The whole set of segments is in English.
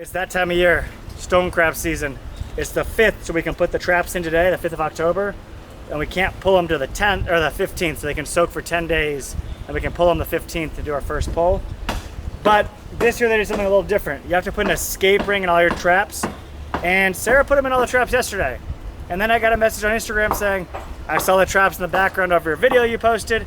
It's that time of year, stone crab season. It's the 5th, so we can put the traps in today, the 5th of October, and we can't pull them to the 10th or the 15th, so they can soak for 10 days, and we can pull them the 15th to do our first pull. But this year they did something a little different. You have to put an escape ring in all your traps, and Sarah put them in all the traps yesterday. And then I got a message on Instagram saying, I saw the traps in the background of your video you posted,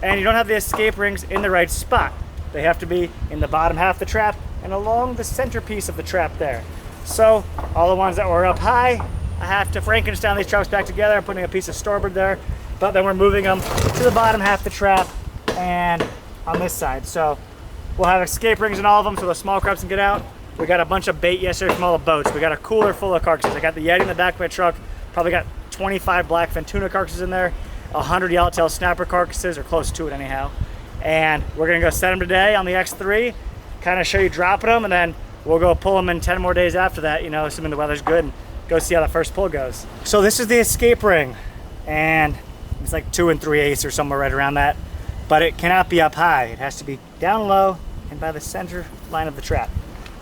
and you don't have the escape rings in the right spot. They have to be in the bottom half of the trap and along the centerpiece of the trap there. So all the ones that were up high, I have to Frankenstein these traps back together. I'm putting a piece of starboard there, but then we're moving them to the bottom half of the trap and on this side. So we'll have escape rings in all of them so the small crabs can get out. We got a bunch of bait yesterday from all the boats. We got a cooler full of carcasses. I got the Yeti in the back of my truck. Probably got 25 blackfin tuna carcasses in there, 100 yellowtail snapper carcasses, or close to it anyhow. And we're gonna go set them today on the X3, kind of show you dropping them, and then we'll go pull them in 10 more days after that, you know, assuming the weather's good, and go see how the first pull goes. So this is the escape ring, and it's like 2 3/8 or somewhere right around that, but it cannot be up high. It has to be down low and by the center line of the trap.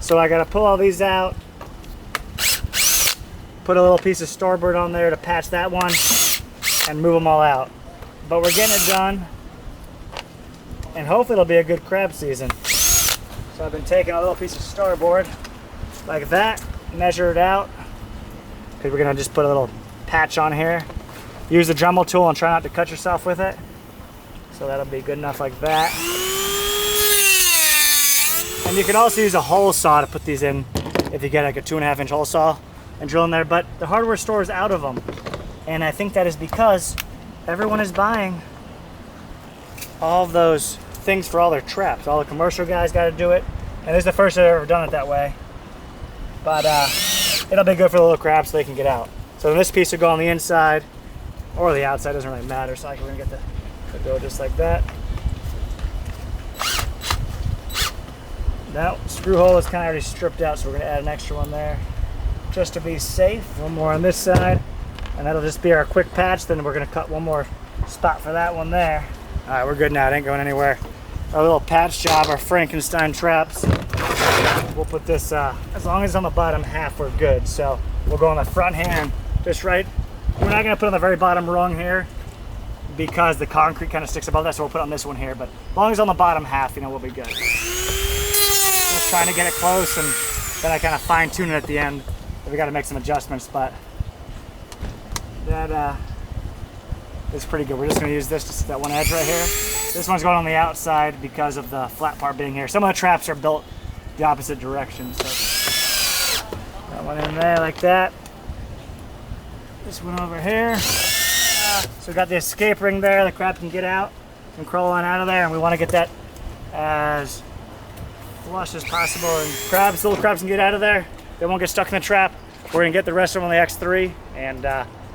So I gotta pull all these out, put a little piece of starboard on there to patch that one, and move them all out. But we're getting it done, and hopefully it'll be a good crab season. So I've been taking a little piece of starboard like that, measure it out, because we're gonna just put a little patch on here. Use the Dremel tool and try not to cut yourself with it. So that'll be good enough like that. And you can also use a hole saw to put these in if you get like a 2.5 inch hole saw and drill in there, but the hardware store is out of them. And I think that is because everyone is buying all of those things for all their traps. All the commercial guys got to do it, and this is the first I've ever done it that way. But it'll be good for the little crabs so they can get out. So this piece will go on the inside or the outside, doesn't really matter. So we're gonna get the go just like that. Now screw hole is kind of already stripped out, so we're gonna add an extra one there just to be safe. One more on this side, and that'll just be our quick patch. Then we're gonna cut one more spot for that one there. All right, we're good now. It ain't going anywhere. Our little patch job, our Frankenstein traps. We'll put this, as long as it's on the bottom half, we're good. So we'll go on the front hand, just right. We're not gonna put on the very bottom rung here because the concrete kind of sticks above that, so we'll put on this one here. But as long as it's on the bottom half, you know, we'll be good. Just trying to get it close, and then I kind of fine tune it at the end. We got to make some adjustments, but that is pretty good. We're just going to use this, just that one edge right here. This one's going on the outside because of the flat part being here. Some of the traps are built the opposite direction, so that one in there like that. This one over here. So we got the escape ring there. The crab can get out and crawl on out of there, and we want to get that as flush as possible. And little crabs can get out of there. They won't get stuck in the trap. We're gonna get the rest of them on the X3, and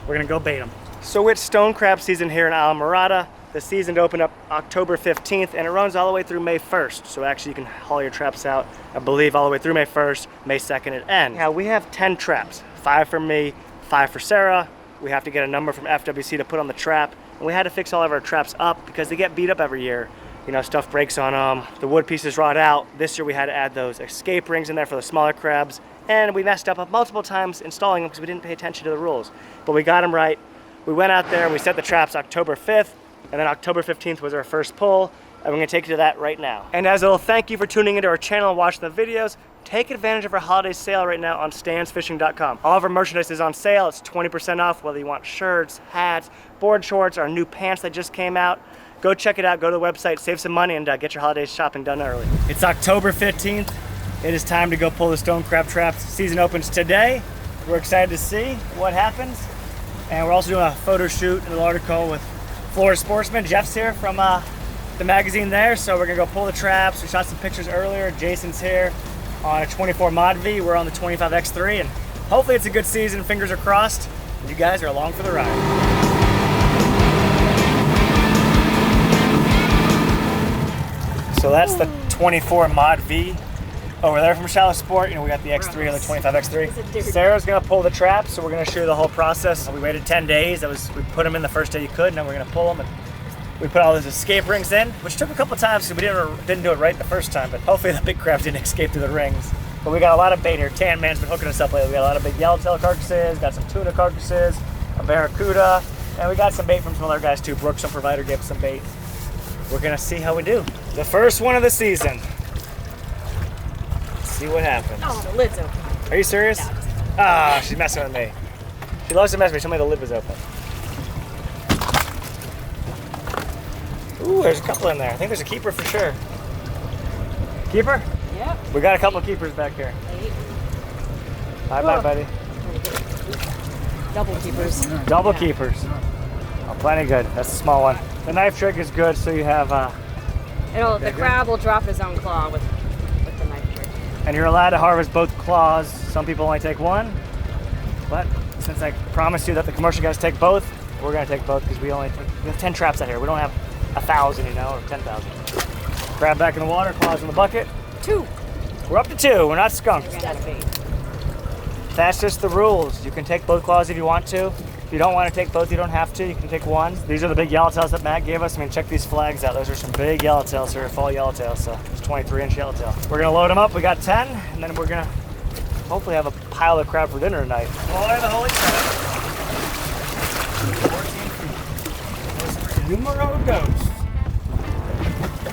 we're gonna go bait them. So it's stone crab season here in Alamorada. The season opened up October 15th, and it runs all the way through May 1st. So actually you can haul your traps out, I believe, all the way through May 1st, May 2nd it ends. Now we have 10 traps, 5 for me, 5 for Sarah. We have to get a number from FWC to put on the trap, and we had to fix all of our traps up because they get beat up every year. You know, stuff breaks on them, the wood pieces rot out. This year we had to add those escape rings in there for the smaller crabs, and we messed up multiple times installing them because we didn't pay attention to the rules. But we got them right. We went out there and we set the traps October 5th, and then October 15th was our first pull, and we're gonna take you to that right now. And as a little thank you for tuning into our channel and watching the videos, take advantage of our holiday sale right now on StanzFishing.com. All of our merchandise is on sale. It's 20% off, whether you want shirts, hats, board shorts, our new pants that just came out. Go check it out, go to the website, save some money, and get your holiday shopping done early. It's October 15th. It is time to go pull the stone crab traps. Season opens today. We're excited to see what happens. And we're also doing a photo shoot and an article with Florida Sportsman. Jeff's here from the magazine there, so we're gonna go pull the traps. We shot some pictures earlier. Jason's here on a 24 Mod V. We're on the 25 X3, and hopefully it's a good season. Fingers are crossed. You guys are along for the ride. So that's the 24 Mod V over there from Shallow Sport. You know, we got the X3 or the 25 X3. Sarah's gonna pull the traps, so we're gonna show you the whole process. We waited 10 days. We put them in the first day you could, and then we're gonna pull them. And we put all those escape rings in, which took a couple times because we didn't do it right the first time, but hopefully the big crabs didn't escape through the rings. But we got a lot of bait here. Tan Man's been hooking us up lately. We got a lot of big yellowtail carcasses, got some tuna carcasses, a barracuda, and we got some bait from some other guys too. Brooks, some provider, gave us some bait. We're gonna see how we do. The first one of the season. Let's see what happens. Oh, the lid's open. Are you serious? Ah, she's messing with me. She loves to mess with me. Tell me the lid was open. Ooh, there's a couple in there. I think there's a keeper for sure. Keeper? Yep. We got a couple of keepers back here. Bye, buddy. Double keepers. Double keepers. Oh, plenty good. That's a small one. The knife trick is good, so you have. The crab will drop his own claw with the knife trick. And you're allowed to harvest both claws. Some people only take one, but since I promised you that the commercial guys take both, we're gonna take both because we have 10 traps out here. We don't have 1,000, you know, or 10,000. Crab back in the water, claws in the bucket. 2. We're up to 2. We're not skunked. That's bait. That's just the rules. You can take both claws if you want to. If you don't want to take both, you don't have to. You can take one. These are the big yellowtails that Matt gave us. I mean, check these flags out. Those are some big yellowtails here, fall yellowtails. So it's 23-inch yellowtail. We're gonna load them up. We got 10, and then we're gonna hopefully have a pile of crab for dinner tonight. Boy, the holy crab. 14 feet. Numero ghost.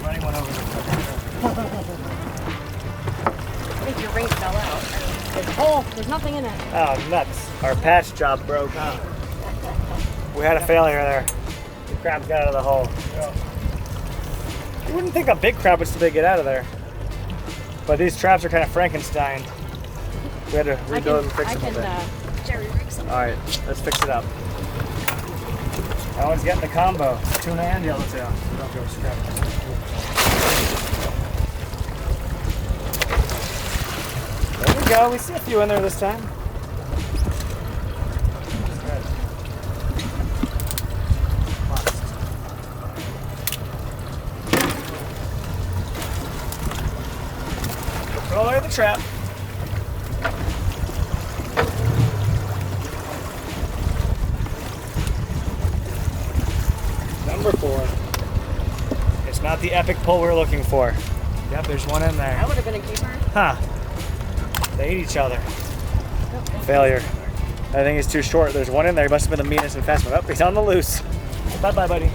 Running one over the I think your ring fell out. There's nothing in it. Oh, nuts. Our patch job broke. We had a failure there. The crabs got out of the hole. You wouldn't think a big crab would still get out of there. But these traps are kind of Frankenstein. We had to rebuild and fix them a bit. Jerry rig some. All right, let's fix it up. That one's getting the combo. Tuna and yellowtail. Don't go scrap. There we go. We see a few in there this time. Throw away the trap. Number 4. It's not the epic pull we're looking for. Yep, there's one in there. That would have been a keeper. Huh. They ate each other. Failure. I think it's too short. There's one in there. He must have been the meanest and fastest one. Oh, he's on the loose. Bye-bye, buddy.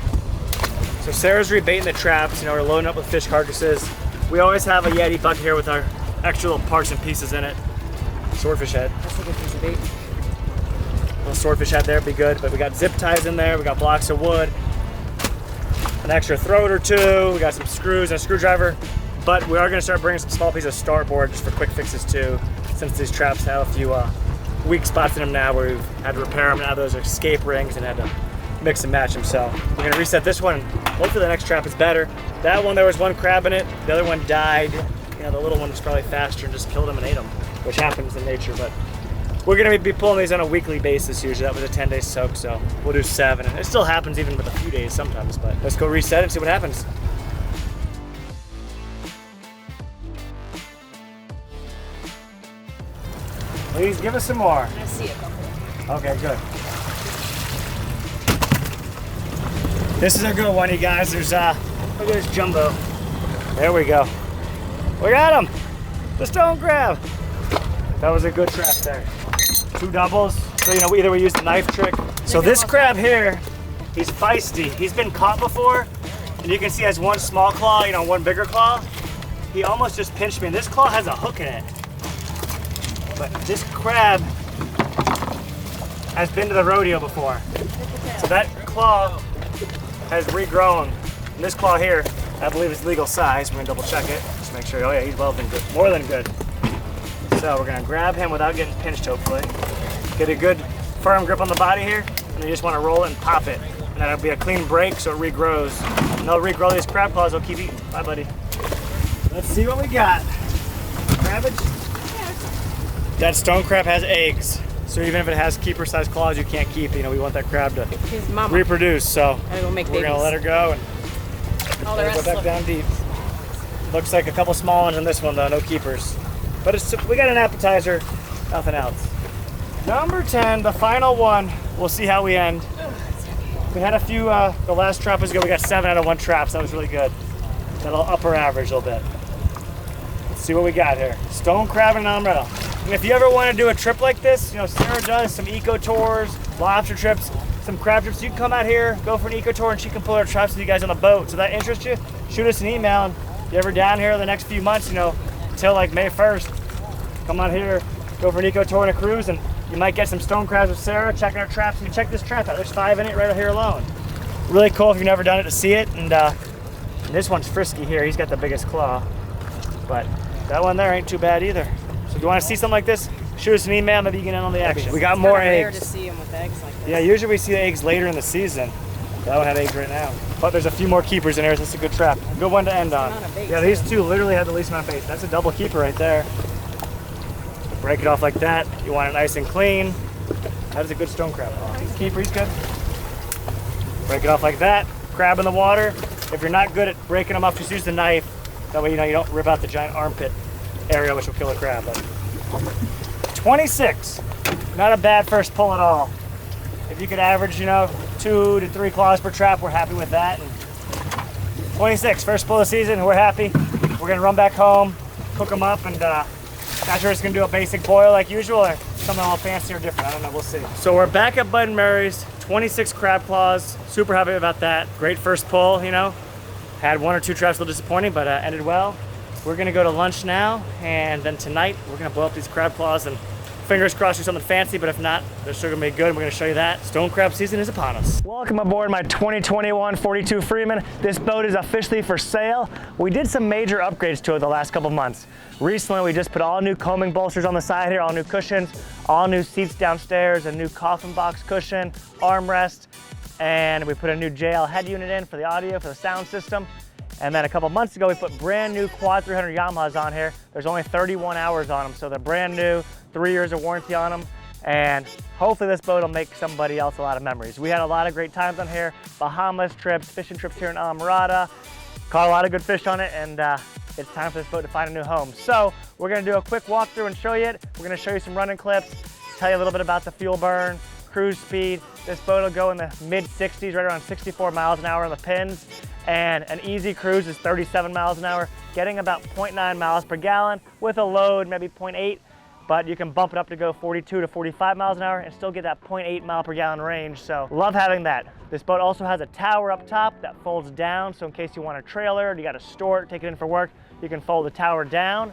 So Sarah's rebaiting the traps. You know, we're loading up with fish carcasses. We always have a Yeti bucket here with our extra little parts and pieces in it. Swordfish head. That's a good piece of bait. Little swordfish head there would be good. But we got zip ties in there. We got blocks of wood. An extra throat or two. We got some screws and a screwdriver. But we are going to start bringing some small pieces of starboard just for quick fixes too, since these traps have a few weak spots in them now where we've had to repair them out of those escape rings and had to mix and match them. So we're going to reset this one. Hopefully the next trap is better. That one, there was one crab in it. The other one died. You know, the little one was probably faster and just killed him and ate him, which happens in nature. But we're going to be pulling these on a weekly basis usually. That was a 10-day soak, so we'll do 7. And it still happens even with a few days sometimes, but let's go reset and see what happens. Please give us some more. I see a couple. Okay, good. This is a good one, you guys. There's look at this jumbo. There we go. We got him. The stone crab. That was a good trap there. 2 doubles. So, you know, either we use the knife trick. So this crab here, he's feisty. He's been caught before, and you can see he has one small claw, you know, one bigger claw. He almost just pinched me, and this claw has a hook in it. But this crab has been to the rodeo before. So that claw has regrown. And this claw here, I believe is legal size. We're gonna double check it. Just make sure, oh yeah, he's well than good, more than good. So we're gonna grab him without getting pinched, hopefully. Get a good firm grip on the body here, and then you just wanna roll it and pop it. And that'll be a clean break so it regrows. And they'll regrow these crab claws, they'll keep eating. Bye, buddy. Let's see what we got. Cabbage? That stone crab has eggs, so even if it has keeper-sized claws, you can't keep. You know, we want that crab to reproduce. So go make we're gonna let her go and let her go back down deep. Looks like a couple small ones in this one though, no keepers. But we got an appetizer, nothing else. Number 10, the final one. We'll see how we end. We had a few. The last trap was good. We got 7 out of 1 trap, so that was really good. That'll up our average a little bit. Let's Let's see what we got here. Stone crab and amaretto. And if you ever want to do a trip like this, you know, Sarah does some eco tours, lobster trips, some crab trips. You can come out here, go for an eco tour, and she can pull her traps with you guys on the boat. So that interests you, shoot us an email. And if you're ever down here the next few months, you know, until like May 1st, come out here, go for an eco tour and a cruise, and you might get some stone crabs with Sarah, checking our traps. And check this trap out. There's 5 in it right here alone. Really cool if you've never done it to see it. And this one's frisky here. He's got the biggest claw. But that one there ain't too bad either. So if you want to see something like this, shoot us an email, maybe you get in on the action. We got more eggs. It's rare to see them with eggs like this. Yeah, usually we see the eggs later in the season. That one had eggs right now. But there's a few more keepers in here, so it's a good trap. A good one to end on. Yeah, these two literally have the least amount of bait. That's a double keeper right there. Break it off like that. You want it nice and clean. That is a good stone crab. Keeper, he's good. Break it off like that. Crab in the water. If you're not good at breaking them off, just use the knife. That way, you know, you don't rip out the giant armpit area, which will kill a crab. But 26. Not a bad first pull at all. If you could average, you know, 2 to 3 claws per trap, we're happy with that. And 26, first pull of the season, we're happy. We're gonna run back home, cook them up, and not sure it's gonna do a basic boil like usual or something a little fancy or different. I don't know, we'll see. So we're back at Bud & Mary's, 26 crab claws. Super happy about that. Great first pull, you know. Had 1 or 2 traps a little disappointing, but ended well. We're gonna go to lunch now, and then tonight we're gonna blow up these crab claws and fingers crossed do something fancy, but if not, they're still gonna be good, and we're gonna show you that. Stone crab season is upon us. Welcome aboard my 2021 42 Freeman. This boat is officially for sale. We did some major upgrades to it the last couple months. Recently, we just put all new combing bolsters on the side here, all new cushions, all new seats downstairs, a new coffin box cushion, armrest, and we put a new JL head unit in for the audio, for the sound system. And then a couple months ago, we put brand new Quad 300 Yamahas on here. There's only 31 hours on them, so they're brand new, 3 years of warranty on them. And hopefully this boat will make somebody else a lot of memories. We had a lot of great times on here. Bahamas trips, fishing trips here in Amarada. Caught a lot of good fish on it, and it's time for this boat to find a new home. So we're gonna do a quick walkthrough and show you it. We're gonna show you some running clips, tell you a little bit about the fuel burn, cruise speed. This boat will go in the mid 60s, right around 64 miles an hour on the pins. And an easy cruise is 37 miles an hour, getting about 0.9 miles per gallon with a load, maybe 0.8, but you can bump it up to go 42 to 45 miles an hour and still get that 0.8 mile per gallon range. So love having that. This boat also has a tower up top that folds down. So in case you want a trailer, you got to store it, take it in for work, you can fold the tower down.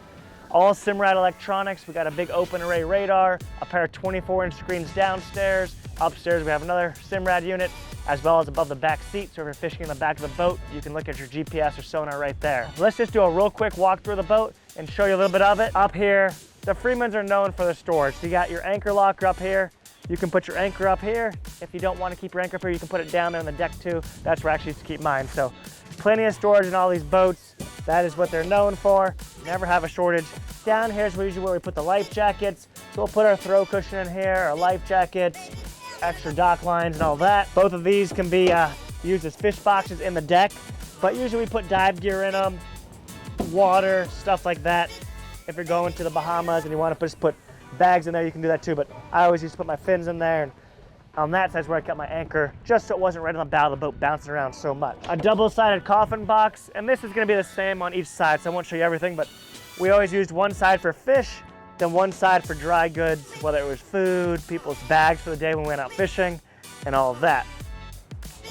All Simrad electronics. We got a big open array radar, a pair of 24-inch screens downstairs. Upstairs we have another Simrad unit, as well as above the back seat. So if you're fishing in the back of the boat, you can look at your GPS or sonar right there. Let's just do a real quick walk through the boat and show you a little bit of it. Up here, the Freemans are known for their storage. So you got your anchor locker up here. You can put your anchor up here. If you don't want to keep your anchor up here, you can put it down there on the deck too. That's where I actually used to keep mine. So plenty of storage in all these boats. That is what they're known for. Never have a shortage. Down here is usually where we put the life jackets. So we'll put our throw cushion in here, our life jackets, extra dock lines and all that. Both of these can be used as fish boxes in the deck, but usually we put dive gear in them, water, stuff like that. If you're going to the Bahamas and you want to just put bags in there, you can do that too, but I always used to put my fins in there, and on that side's where I kept my anchor, just so it wasn't right on the bow of the boat bouncing around so much. A double-sided coffin box, and this is going to be the same on each side, so I won't show you everything, but we always used one side for fish, then one side for dry goods, whether it was food, people's bags for the day when we went out fishing, and all of that.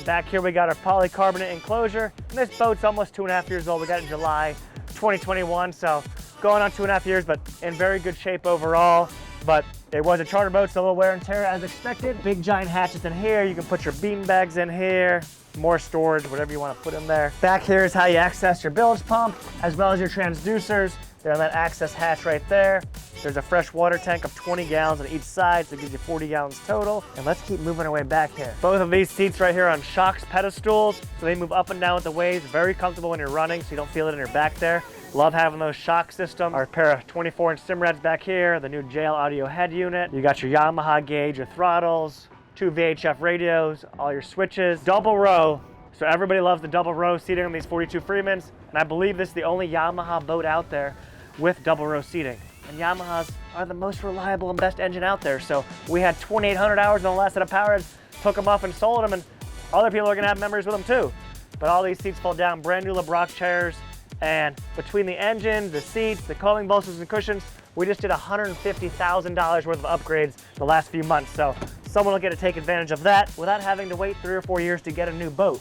Back here we got our polycarbonate enclosure, and this boat's almost 2.5 years old. We got it in July 2021, so going on 2.5 years, but in very good shape overall. But it was a charter boat, so a little wear and tear as expected. Big giant hatchets in here. You can put your bean bags in here, more storage, whatever you want to put in there. Back here is how you access your bilge pump, as well as your transducers. They're on that access hatch right there. There's a fresh water tank of 20 gallons on each side, so it gives you 40 gallons total. And let's keep moving our way back here. Both of these seats right here are on shocks pedestals, so they move up and down with the waves. Very comfortable when you're running, so you don't feel it in your back there. Love having those shock systems. Our pair of 24-inch Simrads back here, the new JL audio head unit. You got your Yamaha gauge, your throttles, 2 VHF radios, all your switches, double row. So everybody loves the double row seating on these 42 Freemans, and I believe this is the only Yamaha boat out there with double row seating. And Yamahas are the most reliable and best engine out there. So we had 2,800 hours on the last set of power heads, took them off and sold them, and other people are gonna have memories with them too. But all these seats fold down, brand new LeBrock chairs, And between the engine, the seats, the combing bolsters and cushions, we just did $150,000 worth of upgrades the last few months. So someone will get to take advantage of that without having to wait 3 or 4 years to get a new boat.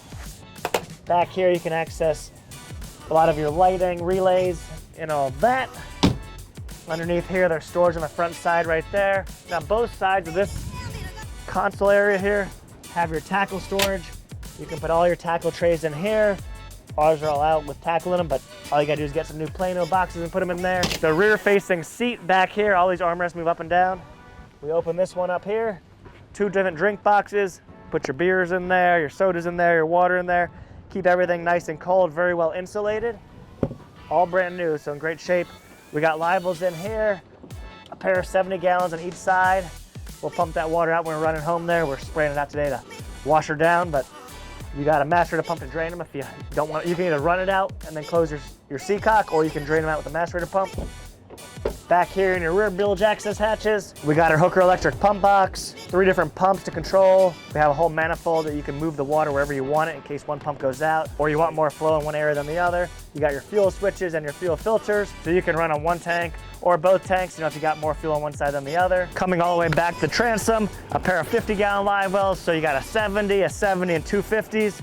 Back here, you can access a lot of your lighting, relays, and all that. Underneath here, there's storage on the front side right there. Now, both sides of this console area here have your tackle storage. You can put all your tackle trays in here. Ours are all out with tackle in them, but all you gotta do is get some new Plano boxes and put them in there. The rear-facing seat back here, all these armrests move up and down. We open this one up here. 2 different drink boxes. Put your beers in there, your sodas in there, your water in there. Keep everything nice and cold, very well insulated. All brand new, so in great shape. We got libels in here, a pair of 70 gallons on each side. We'll pump that water out when we're running home there. We're spraying it out today to wash her down, but you got a macerator pump to drain them if you don't want. You can either run it out and then close your seacock, or you can drain them out with a macerator pump. Back here in your rear bilge access hatches, we got our Hooker Electric pump box, 3 different pumps to control. We have a whole manifold that you can move the water wherever you want it in case one pump goes out, or you want more flow in one area than the other. You got your fuel switches and your fuel filters, so you can run on one tank or both tanks, if you got more fuel on one side than the other. Coming all the way back to the transom, a pair of 50-gallon live wells, so you got a 70, and 250s.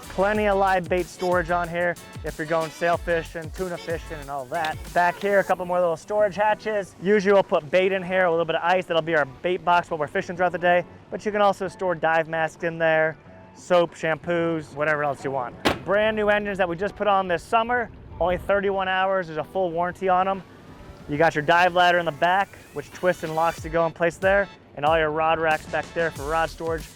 Plenty of live bait storage on here if you're going sailfish and tuna fishing and all that. Back here, a couple more little storage hatches. Usually we'll put bait in here, a little bit of ice. That'll be our bait box while we're fishing throughout the day. But you can also store dive masks in there, soap, shampoos, whatever else you want. Brand new engines that we just put on this summer. Only 31 hours, there's a full warranty on them. You got your dive ladder in the back, which twists and locks to go in place there, and all your rod racks back there for rod storage.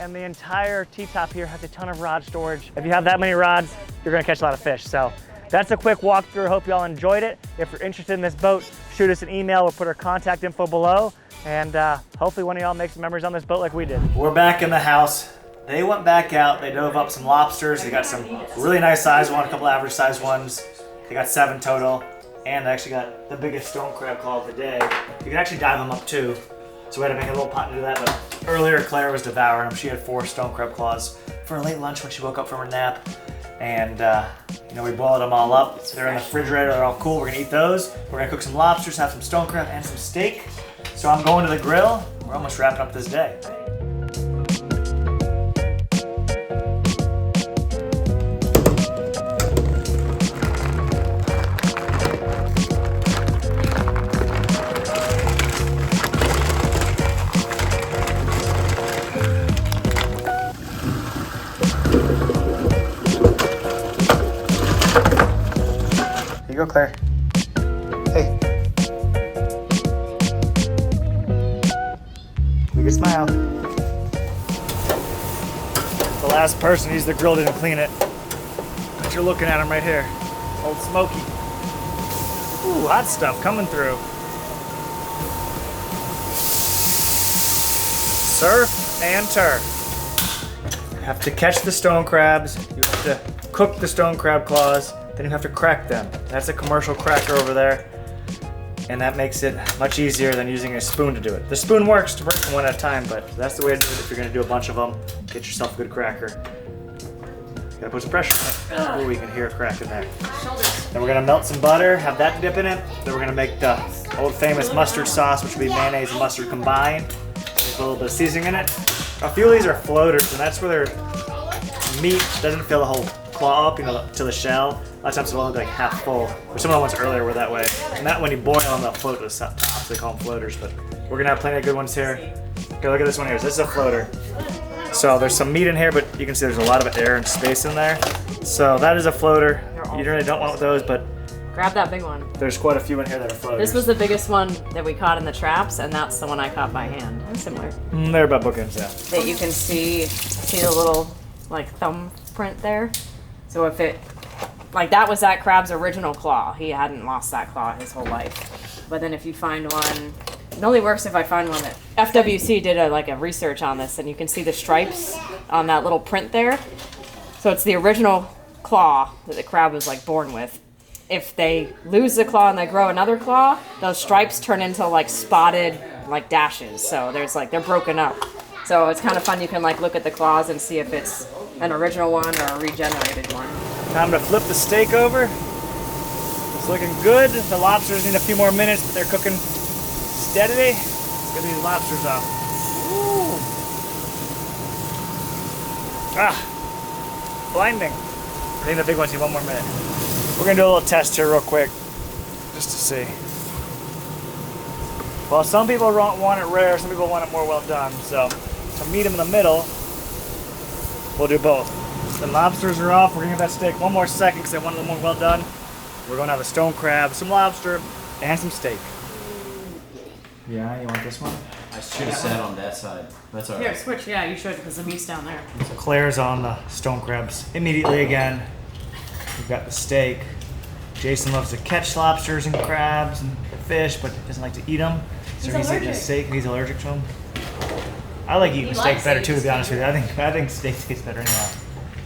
And the entire T-top here has a ton of rod storage. If you have that many rods, you're gonna catch a lot of fish. So that's a quick walkthrough. Hope you all enjoyed it. If you're interested in this boat, shoot us an email. We'll put our contact info below. And hopefully one of y'all makes some memories on this boat like we did. We're back in the house. They went back out. They dove up some lobsters. They got some really nice size ones, a couple average size ones. They got 7 total. And they actually got the biggest stone crab claw of the day. You can actually dive them up too. So we had to make a little pot to do that, but earlier Claire was devouring them. She had 4 stone crab claws for a late lunch when she woke up from her nap. And we boiled them all up. So they're in the refrigerator, they're all cool. We're gonna eat those. We're gonna cook some lobsters, have some stone crab and some steak. So I'm going to the grill. We're almost wrapping up this day. Here you go, Claire. Hey. Make a smile. The last person who used the grill didn't clean it. But you're looking at him right here. Old Smokey. Ooh, hot stuff coming through. Surf and turf. You have to catch the stone crabs. You have to cook the stone crab claws. Then you have to crack them. That's a commercial cracker over there. And that makes it much easier than using a spoon to do it. The spoon works to break them one at a time, but that's the way to do it if you're gonna do a bunch of them. Get yourself a good cracker. Gotta put some pressure on it. Ooh, we can hear it cracking there. Then we're gonna melt some butter, have that dip in it. Then we're gonna make the old famous mustard sauce, which will be mayonnaise and mustard combined. Put a little bit of seasoning in it. A few of these are floaters, and that's where their meat doesn't fill the whole claw up, to the shell. A lot of times it'll only be like half full. Or some of the ones earlier were that way. And that when you boil them, they'll float to the top, so they call them floaters. But we're gonna have plenty of good ones here. Okay, look at this one here. This is a floater. So there's some meat in here, but you can see there's a lot of air and space in there. So that is a floater. You really don't want those, but grab that big one. There's quite a few in here that are floaters. This was the biggest one that we caught in the traps, and that's the one I caught by hand. It's similar. They're about bookends, yeah. That you can see the little thumb print there. So if it, that was that crab's original claw. He hadn't lost that claw his whole life. But then if you find one, it only works if I find one that, FWC did a research on this, and you can see the stripes on that little print there. So it's the original claw that the crab was born with. If they lose the claw and they grow another claw, those stripes turn into spotted dashes. So there's they're broken up. So it's kind of fun. You can look at the claws and see if it's an original one or a regenerated one. Time to flip the steak over. It's looking good. The lobsters need a few more minutes, but they're cooking steadily. Let's get these lobsters off. Ooh. Ah, blinding. I think the big ones need 1 more minute. We're gonna do a little test here real quick, just to see. Well, some people want it rare, some people want it more well done. So to meet them in the middle, we'll do both. The lobsters are off. We're gonna give that steak 1 more second because I want it more well done. We're gonna have a stone crab, some lobster, and some steak. Yeah, you want this one? I should have sat on that side. That's all Here, right. switch. Yeah, you should, because the meat's down there. So Claire's on the stone crabs immediately again. We've got the steak. Jason loves to catch lobsters and crabs and fish, but doesn't like to eat them. So He's eating the allergic. steak. He's allergic to them. I like eating He steak likes better it, too, to he's be honest with you. I think steak tastes better anyhow.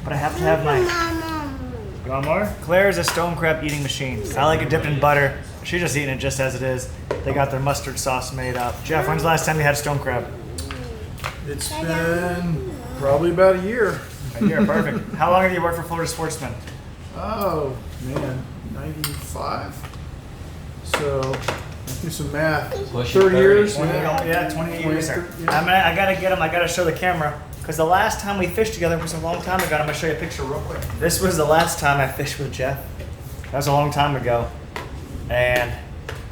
But I have to have my. You want more? Claire's a stone crab eating machine. I like it dipped in butter. She's just eating it just as it is. They got their mustard sauce made up. Jeff, when's the last time you had stone crab? It's been probably about a year. A year, perfect. How long have you worked for Florida Sportsman? Oh, man, 95? So, let's do some math. Pushing 30 years? 20, Yeah. yeah, 28 years there. 20, yeah. I gotta get him. I gotta show the camera. Because the last time we fished together was a long time ago. I'm gonna show you a picture real quick. This was the last time I fished with Jeff. That was a long time ago. And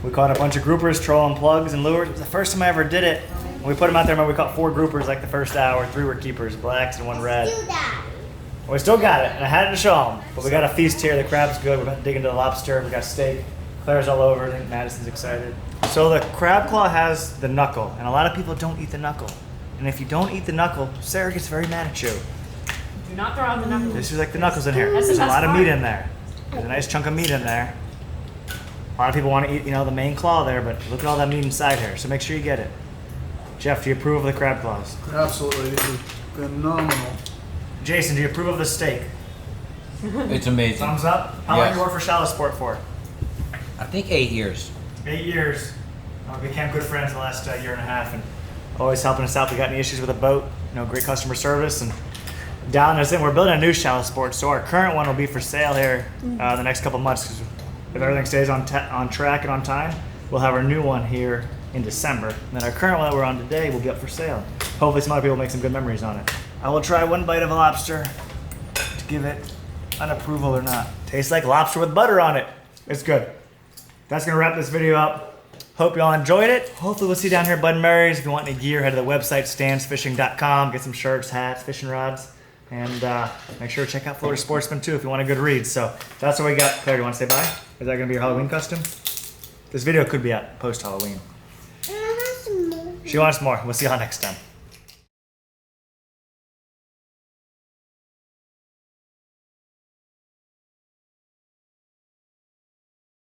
we caught a bunch of groupers, trolling plugs and lures. It was the first time I ever did it. When we put them out there, we caught 4 groupers like the first hour. 3 were keepers, blacks and 1 red. We still got it, and I had to show them. But we got a feast here. The crab's good. We're about to dig into the lobster. We got steak. Claire's all over. I think Madison's excited. So the crab claw has the knuckle, and a lot of people don't eat the knuckle. And if you don't eat the knuckle, Sarah gets very mad at you. Do not throw out the knuckles. This is like the knuckles in here. That's the There's a best lot of part. meat in there. There's a nice chunk of meat in there. A lot of people want to eat, the main claw there, but look at all that meat inside here. So make sure you get it. Jeff, do you approve of the crab claws? Absolutely. These are phenomenal. Jason, do you approve of the steak? It's amazing. Thumbs up. How long Yes. you work for Shallow Sport for? I think 8 years. 8 years. We became good friends the last year and a half, and always helping us out. We got any issues with a boat, great customer service, and dialing us in. We're building a new Shallow Sport, so our current one will be for sale here the next couple months. 'Cause if everything stays on track and on time, we'll have our new one here in December. And then our current one that we're on today will be up for sale. Hopefully some other people make some good memories on it. I will try 1 bite of a lobster to give it an approval or not. Tastes like lobster with butter on it. It's good. That's gonna wrap this video up. Hope y'all enjoyed it. Hopefully we'll see you down here at Bud & Mary's. If you want any gear, head to the website StanzFishing.com. Get some shirts, hats, fishing rods. And make sure to check out Florida Sportsman too if you want a good read. So that's what we got. Claire, do you want to say bye? Is that going to be your Halloween costume? This video could be out post-Halloween. She wants more. We'll see y'all next time.